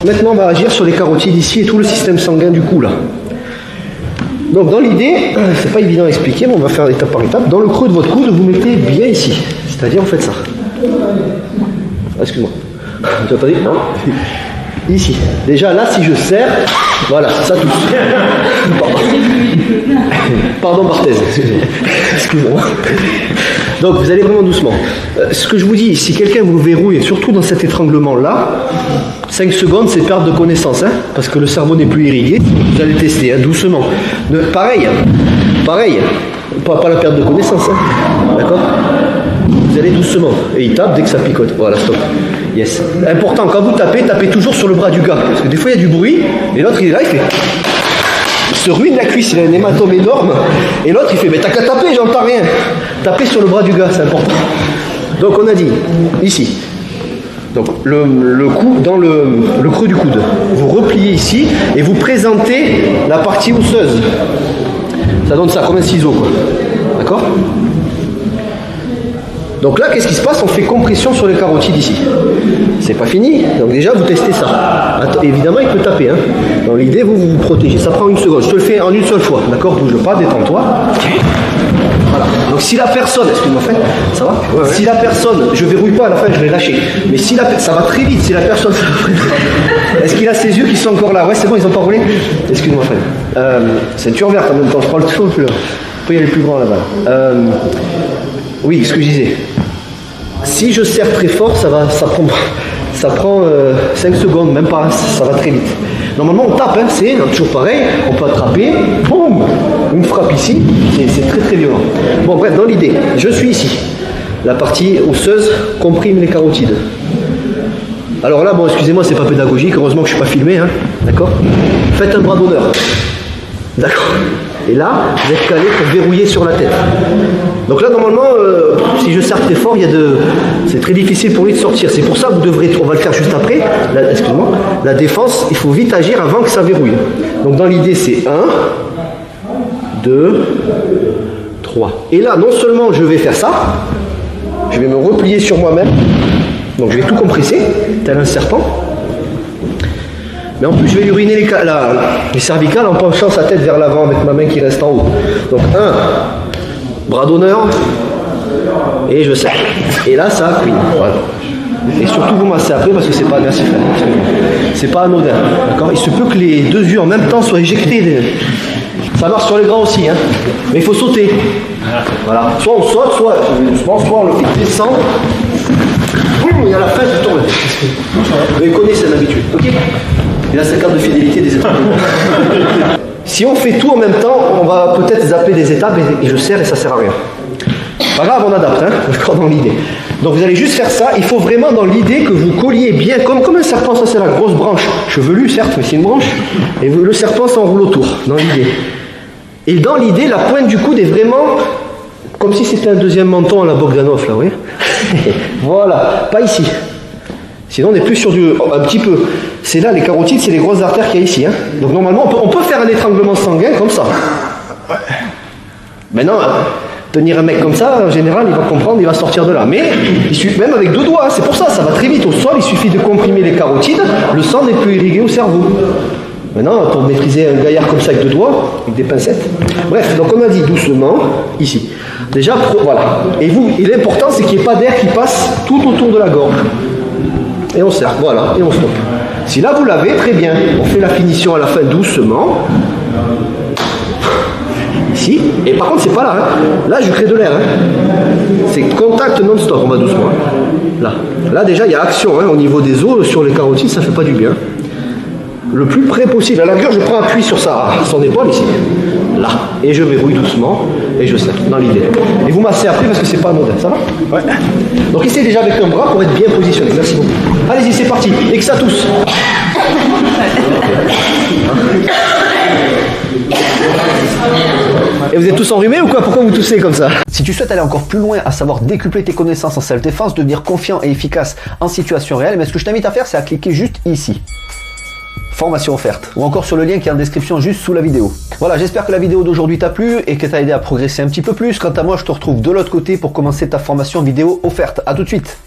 maintenant on va agir sur les carotides ici et tout le système sanguin du cou là. Donc dans l'idée, c'est pas évident à expliquer, mais on va faire étape par étape. Dans le creux de votre coude, vous mettez bien ici. C'est-à-dire vous faites ça. Ah, excuse-moi. Tu as pas dit? Non. Ici. Déjà là, si je serre, voilà, ça touche. Pardon Barthez, excusez-moi. Donc vous allez vraiment doucement. Ce que je vous dis, si quelqu'un vous verrouille, surtout dans cet étranglement-là, 5 secondes, c'est perte de connaissance, hein, parce que le cerveau n'est plus irrigué. Vous allez tester, hein, doucement. Pareil, pas la perte de connaissance, hein, d'accord? Vous allez doucement, et il tape dès que ça picote. Voilà, stop. Yes. Important, quand vous tapez, tapez toujours sur le bras du gars, parce que des fois il y a du bruit, et l'autre il est là, il fait... Il se ruine la cuisse, il a un hématome énorme, et l'autre il fait, mais t'as qu'à taper, j'entends rien. Tapez sur le bras du gars, c'est important. Donc on a dit, ici, donc le cou, dans le creux du coude, vous repliez ici, et vous présentez la partie osseuse. Ça donne ça, comme un ciseau, quoi. D'accord ? Donc là, qu'est-ce qui se passe? On fait compression sur les carotides ici. C'est pas fini, donc déjà vous testez ça. Évidemment, il peut taper. Hein. Dans l'idée, vous protégez. Ça prend 1 seconde. Je te le fais en une seule fois. D'accord? Bouge pas, détends-toi. Voilà. Donc si la personne, excuse-moi, ça va? Ouais. Si la personne, je verrouille pas à la fin, je vais lâcher. Mais si ça va très vite. Si la personne, est-ce qu'il a ses yeux qui sont encore là? Ouais, c'est bon, ils ont pas roulé. Excuse-moi, frère. Ceinture verte en même temps. Je prends le chaud plus là. Après, il y a les plus grands là-bas. Oui, ce que je disais. Si je serre très fort, ça prend 5 secondes, même pas, ça va très vite. Normalement, on tape, hein, c'est toujours pareil, on peut attraper, boum, une frappe ici, c'est très très violent. Bon, bref, dans l'idée, je suis ici. La partie osseuse comprime les carotides. Alors là, bon, excusez-moi, c'est pas pédagogique, heureusement que je suis pas filmé, hein, d'accord? Faites un bras d'honneur. D'accord. Et là, vous êtes calé pour verrouiller sur la tête. Donc là, normalement, si je serre très fort, c'est très difficile pour lui de sortir. C'est pour ça que vous devrez, on va le faire juste après, excusez-moi, la défense, il faut vite agir avant que ça verrouille. Donc dans l'idée, c'est 1, 2, 3. Et là, non seulement je vais faire ça, je vais me replier sur moi-même, donc je vais tout compresser, tel un serpent. Mais en plus, je vais lui uriner les cervicales en penchant sa tête vers l'avant avec ma main qui reste en haut. Donc, 1, bras d'honneur, et je serre. Et là, ça cuit. Voilà. Et surtout, vous massez après parce que c'est pas merci, c'est pas anodin. D'accord? Il se peut que les 2 yeux en même temps soient éjectés. Ça marche sur les grands aussi, hein. Mais il faut sauter. Voilà. Soit on saute, soit on le fait descendre. Il y a la fin qui tourne. Vous connaissez cette habitude. Ok? Il a sa carte de fidélité des étapes. Si on fait tout en même temps, on va peut-être zapper des étapes et je serre et ça sert à rien. Pas grave, on adapte, hein, d'accord, dans l'idée. Donc vous allez juste faire ça. Il faut vraiment dans l'idée que vous colliez bien, comme un serpent, ça c'est la grosse branche chevelue, certes, mais c'est une branche. Et le serpent s'enroule autour, dans l'idée. Et dans l'idée, la pointe du coude est vraiment comme si c'était un deuxième menton à la Bogdanov, là, vous voyez. Voilà, pas ici. Sinon, on est plus sur un petit peu. C'est là, les carotides, c'est les grosses artères qu'il y a ici. Hein. Donc, normalement, on peut faire un étranglement sanguin comme ça. Maintenant, tenir un mec comme ça, en général, il va comprendre, il va sortir de là. Mais, même avec 2 doigts, c'est pour ça, ça va très vite au sol, il suffit de comprimer les carotides, le sang n'est plus irrigué au cerveau. Maintenant, pour maîtriser un gaillard comme ça avec 2 doigts, avec des pincettes. Bref, donc on a dit doucement, ici. Déjà, voilà. Et l'important, c'est qu'il n'y ait pas d'air qui passe tout autour de la gorge. Et on serre, voilà, et on stoppe. Si là vous l'avez, très bien. On fait la finition à la fin doucement. Ici. Et par contre, c'est pas là. Hein. Là, je crée de l'air. Hein. C'est contact non-stop, on va doucement. Hein. Là, déjà, il y a action hein, au niveau des os sur les carotides, ça fait pas du bien. Le plus près possible. À la rigueur, je prends appui sur son épaule ici. Là. Et je verrouille doucement et je serre dans l'idée. Et vous massez après parce que c'est pas anodin, ça va? Ouais. Donc essayez déjà avec un bras pour être bien positionné. Merci beaucoup. Allez-y, c'est parti. Et que ça tousse. Et vous êtes tous enrhumés ou quoi? Pourquoi vous toussez comme ça? Si tu souhaites aller encore plus loin, à savoir décupler tes connaissances en self-défense, devenir confiant et efficace en situation réelle, mais ce que je t'invite à faire, c'est à cliquer juste ici. Formation offerte, ou encore sur le lien qui est en description juste sous la vidéo. Voilà, j'espère que la vidéo d'aujourd'hui t'a plu et que t'a aidé à progresser un petit peu plus. Quant à moi, je te retrouve de l'autre côté pour commencer ta formation vidéo offerte. À tout de suite.